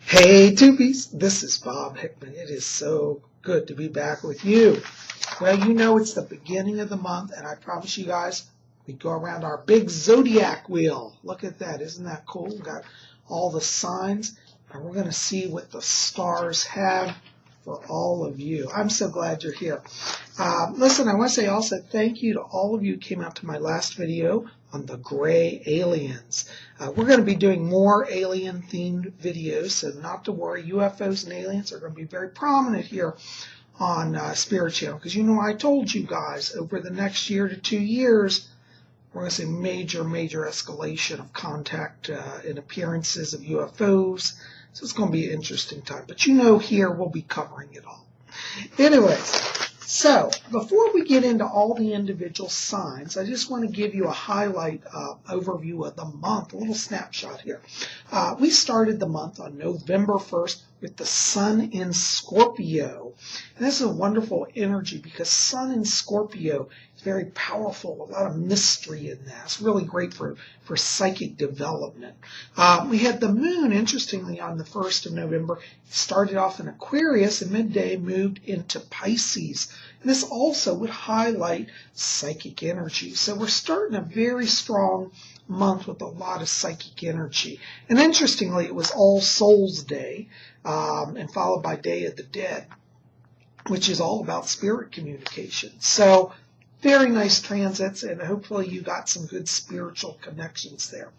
Hey Tubies, this is Bob Hickman. It is so good to be back with you. Well, you know it's the beginning of the month, and I promise you guys, we go around our big zodiac wheel. Look at that. Isn't that cool? We've got all the signs, and we're going to see what the stars have for all of you. I'm so glad you're here. Listen, I want to say also thank you to all of you who came out to my last video on the gray aliens. We're going to be doing more alien-themed videos, so not to worry. UFOs and aliens are going to be very prominent here on Spirit Channel, because you know I told you guys over the next year to 2 years, we're going to see major escalation of contact and appearances of UFOs. So it's going to be an interesting time. But you know here we'll be covering it all. Anyways, so before we get into all the individual signs, I just want to give you a highlight overview of the month, a little snapshot here. We started the month on November 1st with the Sun in Scorpio. And this is a wonderful energy because Sun in Scorpio is very powerful, a lot of mystery in that. It's really great for psychic development. We had the moon, interestingly, on the 1st of November. It started off in Aquarius and midday moved into Pisces. And this also would highlight psychic energy. So we're starting a very strong month with a lot of psychic energy. And interestingly, it was All Souls Day and followed by Day of the Dead, which is all about spirit communication. So very nice transits, and hopefully you got some good spiritual connections there.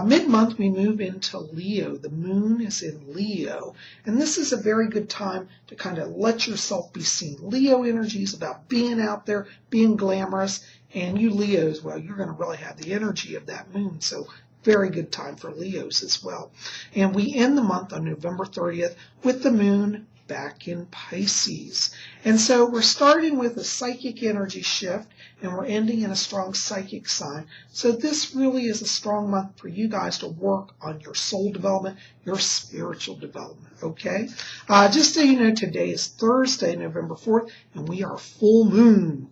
Mid-month, we move into Leo. The moon is in Leo, and this is a very good time to kind of let yourself be seen. Leo energy is about being out there, being glamorous, and you Leos, well, you're going to really have the energy of that moon, so very good time for Leos as well. And we end the month on November 30th with the moon back in Pisces. And so we're starting with a psychic energy shift, and we're ending in a strong psychic sign. So this really is a strong month for you guys to work on your soul development, your spiritual development, okay? Just so you know, today is Thursday, November 4th, and we are full moon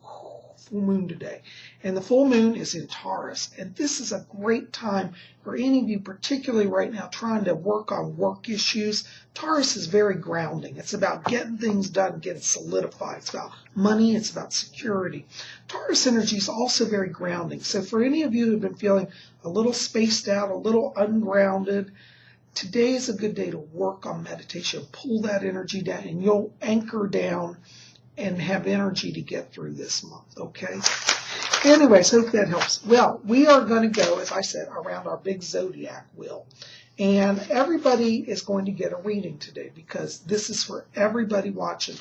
today. And the full moon is in Taurus. And this is a great time for any of you, particularly right now, trying to work on work issues. Taurus is very grounding. It's about getting things done, getting solidified. It's about money. It's about security. Taurus energy is also very grounding. So for any of you who have been feeling a little spaced out, a little ungrounded, today is a good day to work on meditation. Pull that energy down, and you'll anchor down and have energy to get through this month, okay? Anyways, hope that helps. Well, we are going to go, as I said, around our big zodiac wheel. And everybody is going to get a reading today because this is for everybody watching.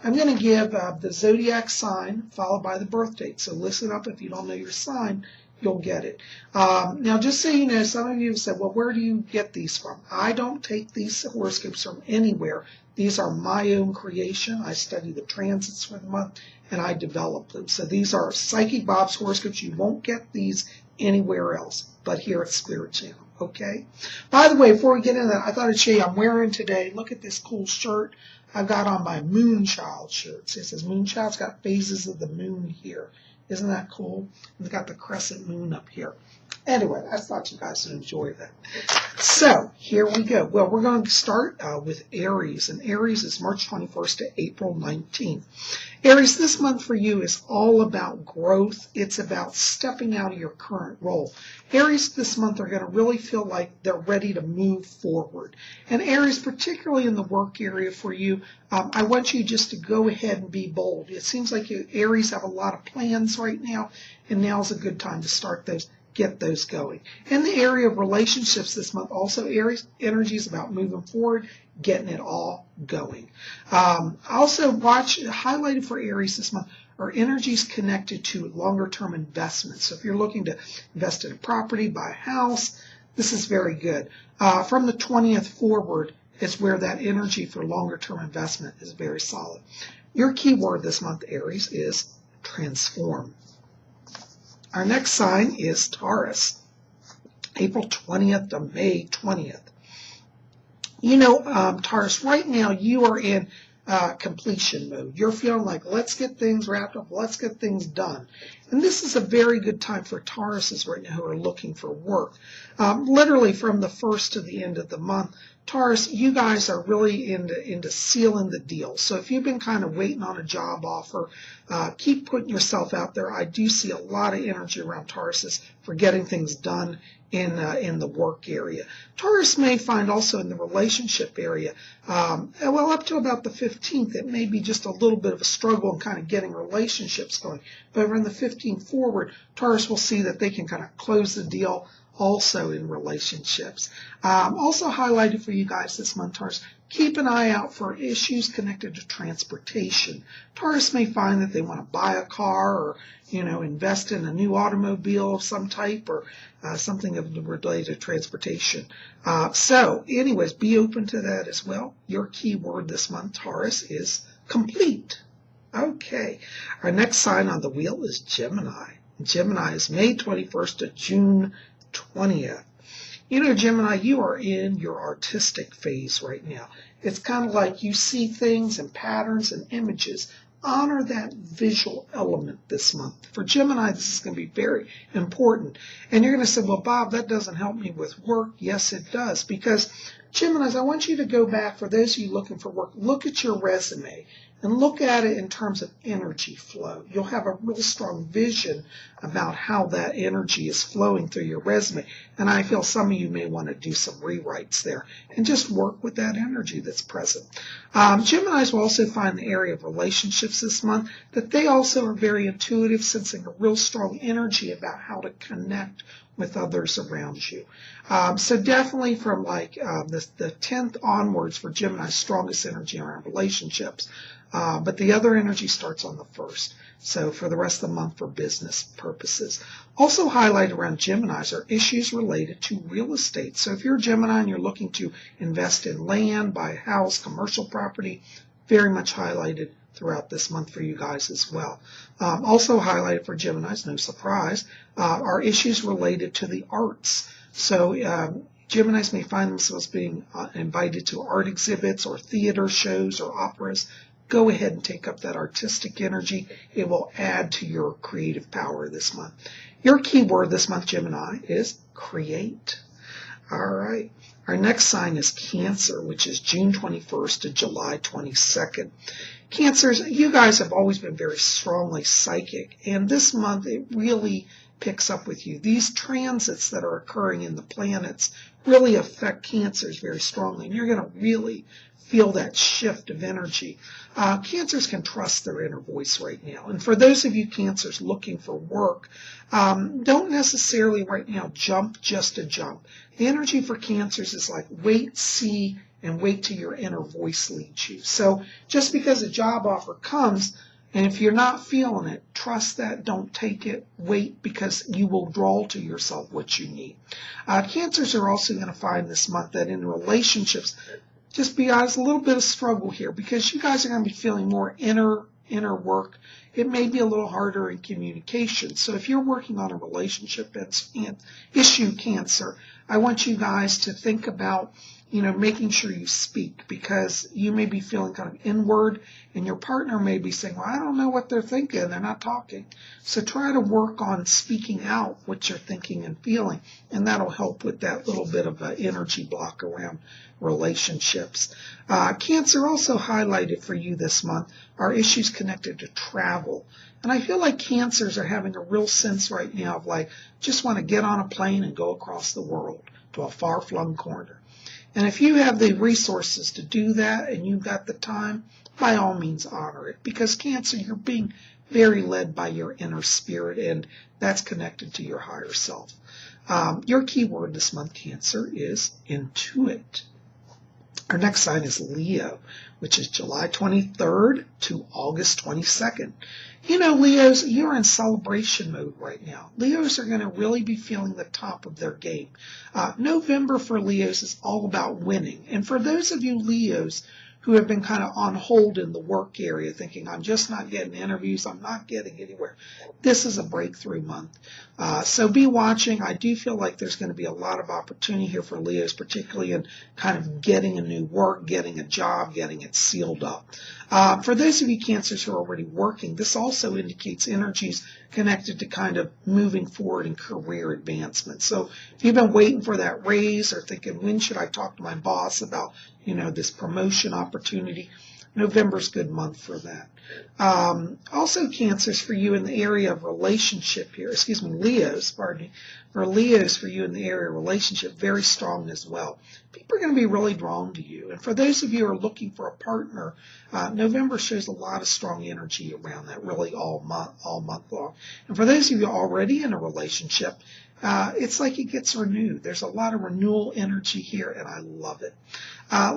I'm going to give the zodiac sign followed by the birth date. So listen up. If you don't know your sign, you'll get it. Now, just so you know, some of you have said, well, where do you get these from? I don't take these horoscopes from anywhere. These are my own creation. I study the transits for the month, and I develop them. So these are Psychic Bob's horoscopes. You won't get these anywhere else but here at Spirit Channel, okay? By the way, before we get into that, I thought I'd show you I'm wearing today. Look at this cool shirt. I've got on my Moonchild shirt. See, it says Moonchild. It's got phases of the moon here. Isn't that cool? It's got the crescent moon up here. Anyway, I thought you guys would enjoy that. So, here we go. Well, we're going to start with Aries, and Aries is March 21st to April 19th. Aries, this month for you is all about growth. It's about stepping out of your current role. Aries this month are going to really feel like they're ready to move forward. And Aries, particularly in the work area for you, I want you just to go ahead and be bold. It seems like you Aries have a lot of plans right now, and now's a good time to start those. Get those going. In the area of relationships this month, also Aries energy is about moving forward, getting it all going. Also watch, highlighted for Aries this month, are energies connected to longer term investments. So if you're looking to invest in a property, buy a house, this is very good. From the 20th forward is where that energy for longer term investment is very solid. Your key word this month, Aries, is transform. Our next sign is Taurus, April 20th to May 20th. You know, Taurus, right now you are in completion mode. You're feeling like, let's get things wrapped up, let's get things done. And this is a very good time for Tauruses right now who are looking for work. Literally from the 1st to the end of the month, Taurus, you guys are really into sealing the deal. So if you've been kind of waiting on a job offer, keep putting yourself out there. I do see a lot of energy around Tauruses for getting things done in the work area. Taurus may find also in the relationship area, well, up to about the 15th, it may be just a little bit of a struggle in kind of getting relationships going. But from the 15th forward, Taurus will see that they can kind of close the deal also in relationships. Also highlighted for you guys this month, Taurus, keep an eye out for issues connected to transportation. Taurus may find that they want to buy a car or, invest in a new automobile of some type or something related to transportation. So anyways, be open to that as well. Your key word this month, Taurus, is complete. Okay. Our next sign on the wheel is Gemini. Gemini is May 21st to June 20th. Gemini, you are in your artistic phase right now. It's kind of like you see things and patterns and images. Honor that visual element this month. For Gemini, this is going to be very important. And you're going to say, well, Bob, that doesn't help me with work. Yes, it does. Because Geminis, I want you to go back, for those of you looking for work, look at your resume and look at it in terms of energy flow. You'll have a real strong vision about how that energy is flowing through your resume. And I feel some of you may want to do some rewrites there and just work with that energy that's present. Geminis will also find the area of relationships this month that they also are very intuitive, sensing a real strong energy about how to connect with others around you. So definitely from the 10th onwards for Gemini, strongest energy around relationships. But the other energy starts on the 1st. So for the rest of the month for business purposes. Also highlighted around Geminis are issues related to real estate. So if you're a Gemini and you're looking to invest in land, buy a house, commercial property, very much highlighted throughout this month for you guys as well. Also highlighted for Geminis, no surprise, are issues related to the arts. So Geminis may find themselves being invited to art exhibits or theater shows or operas. Go ahead and take up that artistic energy. It will add to your creative power this month. Your key word this month, Gemini, is create. All right. Our next sign is Cancer, which is June 21st to July 22nd. Cancers, you guys have always been very strongly psychic, and this month it really picks up with you. These transits that are occurring in the planets really affect Cancers very strongly, and you're going to really feel that shift of energy. Cancers can trust their inner voice right now. And for those of you Cancers looking for work, don't necessarily right now jump just to jump. The energy for Cancers is like wait, see, and wait till your inner voice leads you. So just because a job offer comes, and if you're not feeling it, trust that, don't take it, wait, because you will draw to yourself what you need. Cancers are also going to find this month that in relationships, just be honest, a little bit of struggle here because you guys are going to be feeling more inner work. It may be a little harder in communication. So if you're working on a relationship issue, Cancer, I want you guys to think about, making sure you speak because you may be feeling kind of inward and your partner may be saying, well, I don't know what they're thinking. They're not talking. So try to work on speaking out what you're thinking and feeling, and that'll help with that little bit of an energy block around relationships. Cancer also highlighted for you this month are issues connected to travel. And I feel like Cancers are having a real sense right now of just want to get on a plane and go across the world to a far-flung corner. And if you have the resources to do that and you've got the time, by all means honor it. Because Cancer, you're being very led by your inner spirit, and that's connected to your higher self. Your key word this month, Cancer, is intuit. Our next sign is Leo, which is July 23rd to August 22nd. Leos, you're in celebration mode right now. Leos are going to really be feeling the top of their game. November for Leos is all about winning. And for those of you Leos who have been kind of on hold in the work area, thinking, I'm just not getting interviews, I'm not getting anywhere, this is a breakthrough month. So be watching. I do feel like there's going to be a lot of opportunity here for Leos, particularly in kind of getting a new work, getting a job, getting it sealed up. For those of you Cancers who are already working, this also indicates energies connected to kind of moving forward in career advancement. So if you've been waiting for that raise or thinking, when should I talk to my boss about, this promotion opportunity, November's a good month for that. Also Cancers for you in the area of relationship here, Leos, pardon me. For Leos for you in the area of relationship, very strong as well. People are going to be really drawn to you. And for those of you who are looking for a partner, November shows a lot of strong energy around that, really all month long. And for those of you already in a relationship, it's like it gets renewed. There's a lot of renewal energy here, and I love it.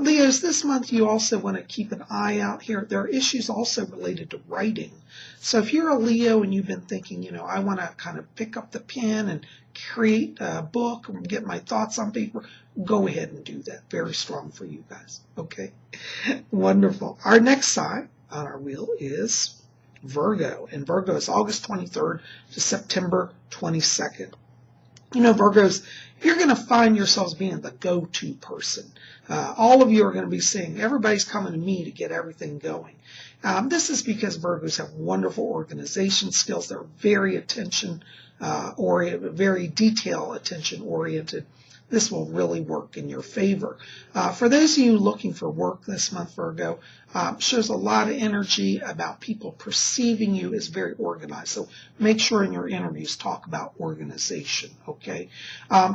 Leos, this month you also want to keep an eye out here. There are issues also related to writing. So if you're a Leo and you've been thinking, I want to kind of pick up the pen and create a book and get my thoughts on paper, go ahead and do that. Very strong for you guys. Okay, wonderful. Our next sign on our wheel is Virgo, and Virgo is August 23rd to September 22nd. Virgos, you're going to find yourselves being the go-to person. All of you are going to be saying, everybody's coming to me to get everything going. This is because Virgos have wonderful organization skills. They're very very detail attention oriented. This will really work in your favor. For those of you looking for work this month, Virgo, shows a lot of energy about people perceiving you as very organized. So make sure in your interviews talk about organization, okay?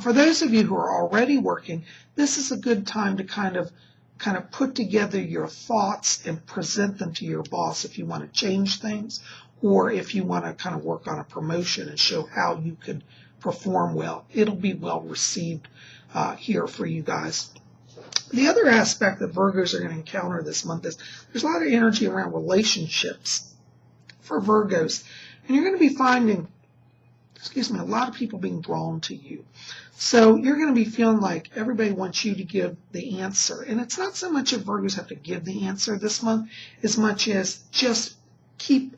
For those of you who are already working, this is a good time to kind of put together your thoughts and present them to your boss if you want to change things, or if you want to kind of work on a promotion and show how you could perform well. It'll be well received here for you guys. The other aspect that Virgos are going to encounter this month is there's a lot of energy around relationships for Virgos, and you're going to be finding, a lot of people being drawn to you. So you're going to be feeling like everybody wants you to give the answer, and it's not so much that Virgos have to give the answer this month as much as just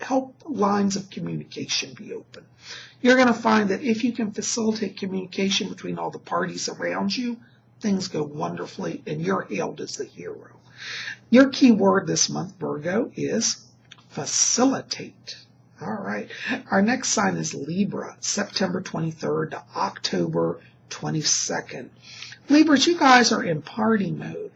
help lines of communication be open. You're going to find that if you can facilitate communication between all the parties around you, things go wonderfully, and you're hailed as the hero. Your key word this month, Virgo, is facilitate. All right. Our next sign is Libra, September 23rd to October 22nd. Libras, you guys are in party mode.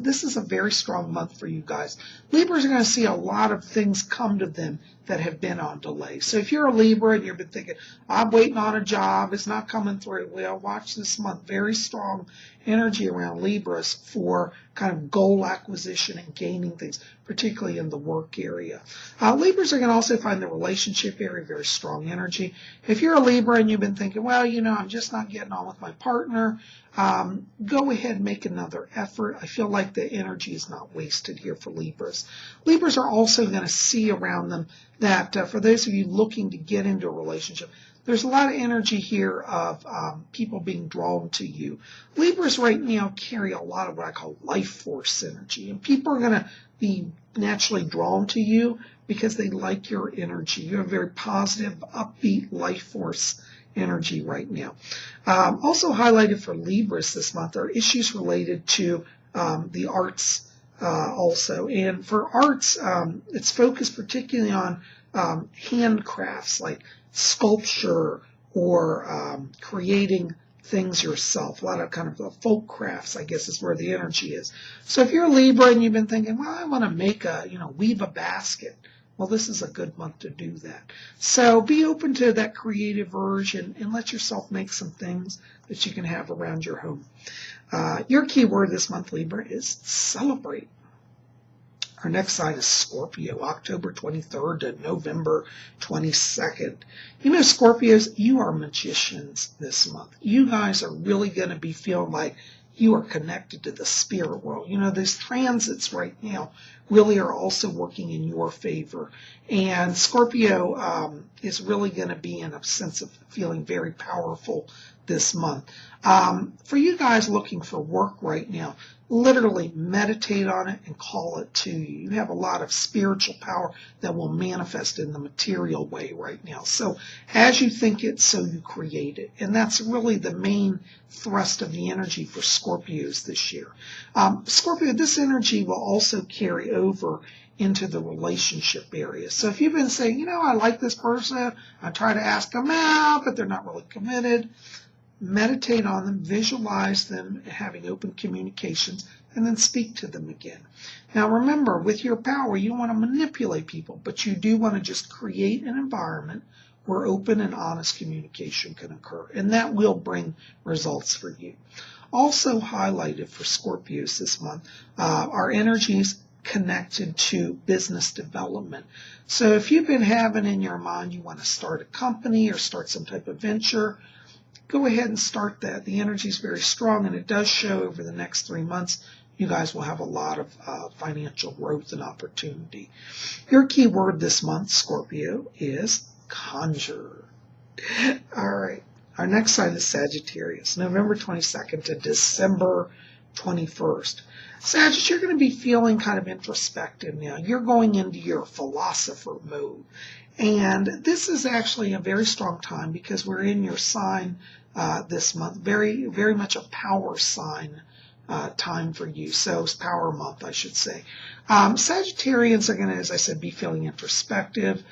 This is a very strong month for you guys. Libras are going to see a lot of things come to them that have been on delay. So if you're a Libra and you've been thinking, I'm waiting on a job, it's not coming through, well, watch this month. Very strong energy around Libras for kind of goal acquisition and gaining things, particularly in the work area. Libras are going to also find the relationship area very strong energy. If you're a Libra and you've been thinking, well, I'm just not getting on with my partner, go ahead and make another effort. I feel like the energy is not wasted here for Libras. Libras are also going to see around them that for those of you looking to get into a relationship, there's a lot of energy here of people being drawn to you. Libras right now carry a lot of what I call life force energy, and people are going to be naturally drawn to you because they like your energy. You have very positive, upbeat life force energy right now. Also highlighted for Libras this month are issues related to the arts also. And for arts, it's focused particularly on handcrafts like sculpture or creating things yourself. A lot of kind of folk crafts, I guess, is where the energy is. So if you're a Libra and you've been thinking, well, I want to weave a basket, well, this is a good month to do that. So be open to that creative urge and let yourself make some things that you can have around your home. Your key word this month, Libra, is celebrate. Our next sign is Scorpio, October 23rd to November 22nd. Scorpios, you are magicians this month. You guys are really going to be feeling like you are connected to the spirit world. Those transits right now really are also working in your favor. And Scorpio is really going to be in a sense of feeling very powerful this month. For you guys looking for work right now, literally meditate on it and call it to you. You have a lot of spiritual power that will manifest in the material way right now. So as you think it, so you create it. And that's really the main thrust of the energy for Scorpios this year. Scorpio, this energy will also carry over into the relationship area. So if you've been saying, you know, I like this person, I try to ask them out, but they're not really committed, meditate on them, visualize them having open communications, and then speak to them again. Now remember, with your power, you don't want to manipulate people, but you do want to just create an environment where open and honest communication can occur, and that will bring results for you. Also highlighted for Scorpios this month are energies connected to business development. So if you've been having in your mind you want to start a company or start some type of venture, go ahead and start that. The energy is very strong, and it does show over the next 3 months you guys will have a lot of financial growth and opportunity. Your key word this month, Scorpio, is conjure. All right. Our next sign is Sagittarius, November 22nd to December 21st. Sagittarius, you're going to be feeling kind of introspective now. You're going into your philosopher mode. And this is actually a very strong time because we're in your sign this month. Very, very much a power sign time for you. So it's power month, I should say. Sagittarians are going to, as I said, be feeling introspective.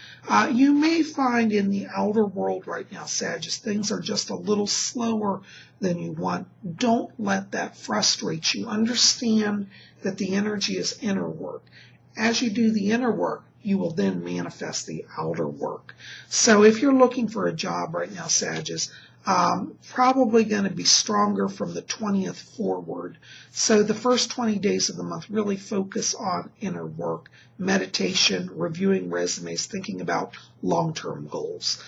You may find in the outer world right now, Sagittarius, things are just a little slower than you want. Don't let that frustrate you. Understand that the energy is inner work. As you do the inner work, you will then manifest the outer work. So if you're looking for a job right now, Sagittarius, probably going to be stronger from the 20th forward. So the first 20 days of the month, really focus on inner work, meditation, reviewing resumes, thinking about long-term goals.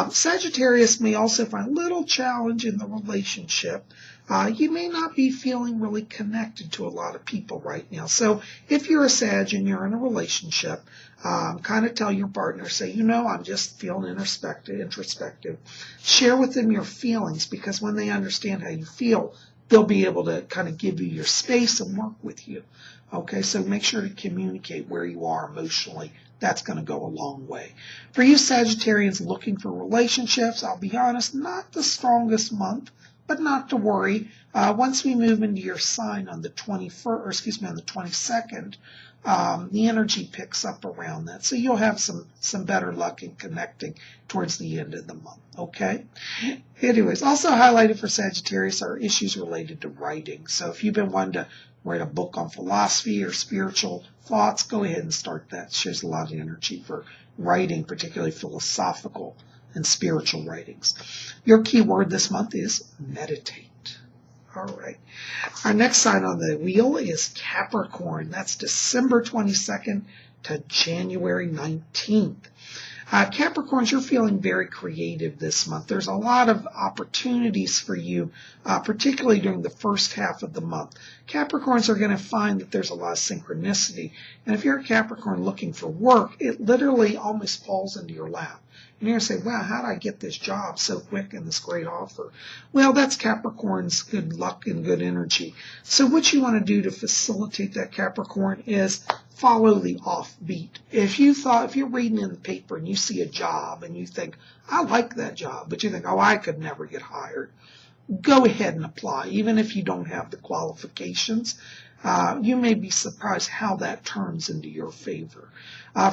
Sagittarius may also find a little challenge in the relationship. You may not be feeling really connected to a lot of people right now. So if you're a Sag and you're in a relationship, kind of tell your partner, say, you know, I'm just feeling introspective. Share with them your feelings, because when they understand how you feel, they'll be able to kind of give you your space and work with you. Okay, so make sure to communicate where you are emotionally. That's going to go a long way. For you Sagittarians looking for relationships, I'll be honest, not the strongest month, but not to worry. Once we move into your sign on the 22nd, the energy picks up around that. So you'll have some better luck in connecting towards the end of the month, okay? Anyways, also highlighted for Sagittarius are issues related to writing. So if you've been wanting to write a book on philosophy or spiritual thoughts, go ahead and start that. It shows a lot of energy for writing, particularly philosophical and spiritual writings. Your key word this month is meditate. All right. Our next sign on the wheel is Capricorn. That's December 22nd to January 19th. Capricorns, you're feeling very creative this month. There's a lot of opportunities for you, particularly during the first half of the month. Capricorns are going to find that there's a lot of synchronicity. And if you're a Capricorn looking for work, it literally almost falls into your lap. And you're going to say, wow, how did I get this job so quick and this great offer? Well, that's Capricorn's good luck and good energy. So what you want to do to facilitate that, Capricorn, is follow the offbeat. If you're reading in the paper and you see a job and you think, I like that job, but you think, oh, I could never get hired, go ahead and apply. Even if you don't have the qualifications, you may be surprised how that turns into your favor.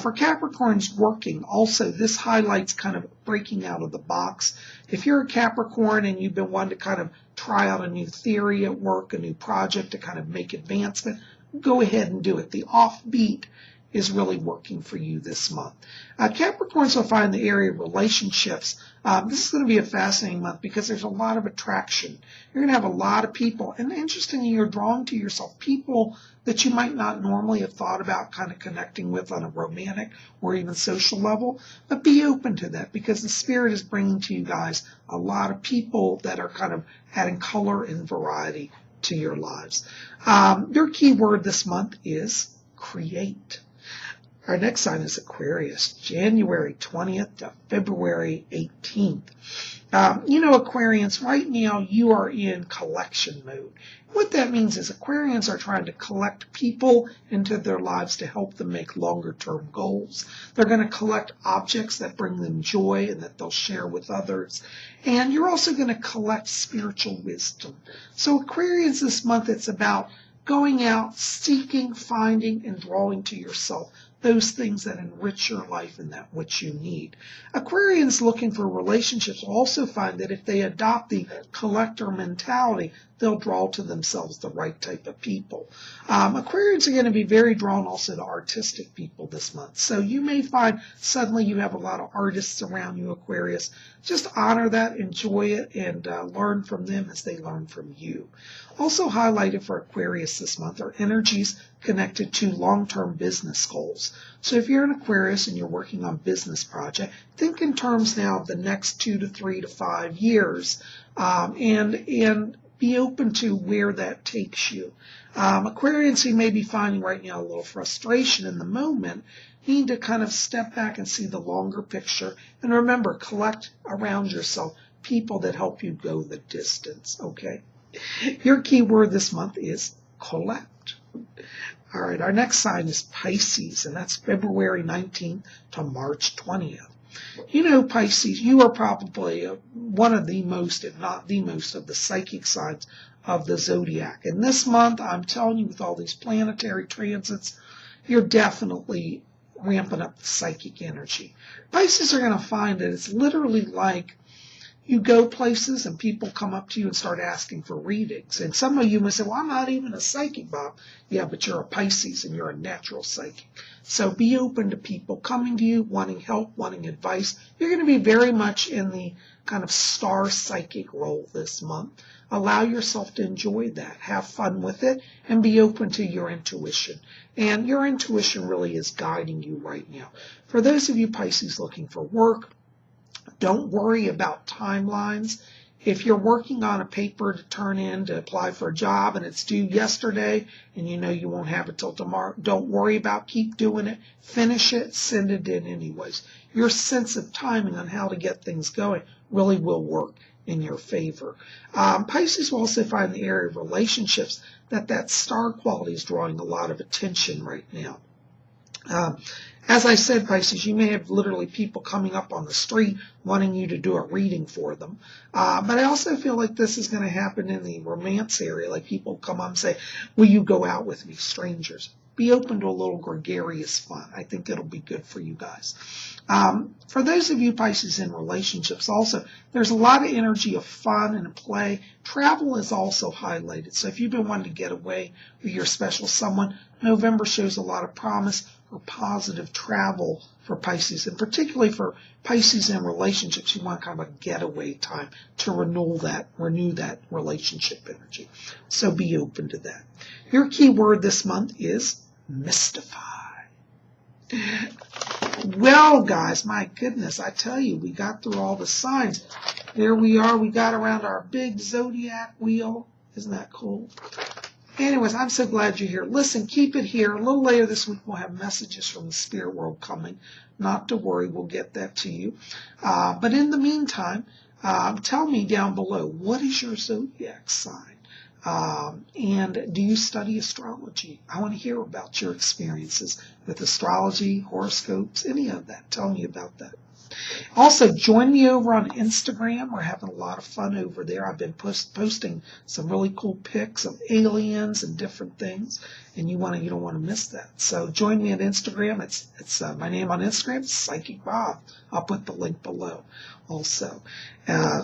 For Capricorns working, also, this highlights kind of breaking out of the box. If you're a Capricorn and you've been wanting to kind of try out a new theory at work, a new project to kind of make advancement, go ahead and do it. The offbeat is really working for you this month. Capricorns will find the area of relationships. This is going to be a fascinating month because there's a lot of attraction. You're going to have a lot of people. And interestingly, you're drawing to yourself people that you might not normally have thought about kind of connecting with on a romantic or even social level. But be open to that because the Spirit is bringing to you guys a lot of people that are kind of adding color and variety to your lives. Your key word this month is create. Our next sign is Aquarius, January 20th to February 18th. Aquarians, right now you are in collection mode. What that means is Aquarians are trying to collect people into their lives to help them make longer-term goals. They're going to collect objects that bring them joy and that they'll share with others. And you're also going to collect spiritual wisdom. So Aquarians this month, it's about going out, seeking, finding, and drawing to yourself those things that enrich your life and that which you need. Aquarians looking for relationships will also find that if they adopt the collector mentality, they'll draw to themselves the right type of people. Aquarians are going to be very drawn also to artistic people this month. So you may find suddenly you have a lot of artists around you, Aquarius. Just honor that, enjoy it, and learn from them as they learn from you. Also highlighted for Aquarius this month are energies connected to long-term business goals. So if you're an Aquarius and you're working on business project, think in terms now of the next 2 to 3 to 5 years, and be open to where that takes you. Aquarians who may be finding right now a little frustration in the moment need to kind of step back and see the longer picture. And remember, collect around yourself people that help you go the distance, okay? Your key word this month is collect. All right, our next sign is Pisces, and that's February 19th to March 20th. You know, Pisces, you are probably one of the most, if not the most, of the psychic signs of the zodiac. And this month, I'm telling you, with all these planetary transits, you're definitely ramping up the psychic energy. Pisces are going to find that it's literally like you go places and people come up to you and start asking for readings. And some of you may say, well, I'm not even a psychic, Bob. Yeah, but you're a Pisces and you're a natural psychic. So be open to people coming to you, wanting help, wanting advice. You're going to be very much in the kind of star psychic role this month. Allow yourself to enjoy that. Have fun with it and be open to your intuition. And your intuition really is guiding you right now. For those of you Pisces looking for work, don't worry about timelines. If you're working on a paper to turn in to apply for a job and it's due yesterday and you know you won't have it till tomorrow, don't worry about, keep doing it, finish it, send it in anyways. Your sense of timing on how to get things going really will work in your favor. Pisces will also find in the area of relationships that star quality is drawing a lot of attention right now. As I said, Pisces, you may have literally people coming up on the street wanting you to do a reading for them. But I also feel like this is going to happen in the romance area. Like people come up and say, will you go out with me, strangers? Be open to a little gregarious fun. I think it'll be good for you guys. For those of you Pisces in relationships also, there's a lot of energy of fun and play. Travel is also highlighted. So if you've been wanting to get away with your special someone, November shows a lot of promise for positive travel for Pisces, and particularly for Pisces in relationships, you want kind of a getaway time to renew that relationship energy. So be open to that. Your key word this month is mystify. Well, guys, my goodness, I tell you, we got through all the signs. There we are. We got around our big zodiac wheel. Isn't that cool? Anyways, I'm so glad you're here. Listen, keep it here. A little later this week, we'll have messages from the spirit world coming. Not to worry, we'll get that to you. But in the meantime, tell me down below, what is your zodiac sign? And do you study astrology? I want to hear about your experiences with astrology, horoscopes, any of that. Tell me about that. Also, join me over on Instagram. We're having a lot of fun over there. I've been posting some really cool pics of aliens and different things, and you don't want to miss that. So join me on Instagram. It's my name on Instagram is Psychic Bob. I'll put the link below also.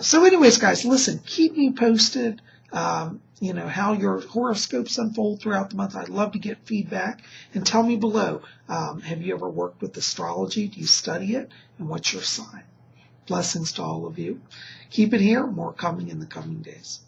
So anyways, guys, listen, keep me posted. How your horoscopes unfold throughout the month. I'd love to get feedback. And tell me below, have you ever worked with astrology? Do you study it? And what's your sign? Blessings to all of you. Keep it here. More coming in the coming days.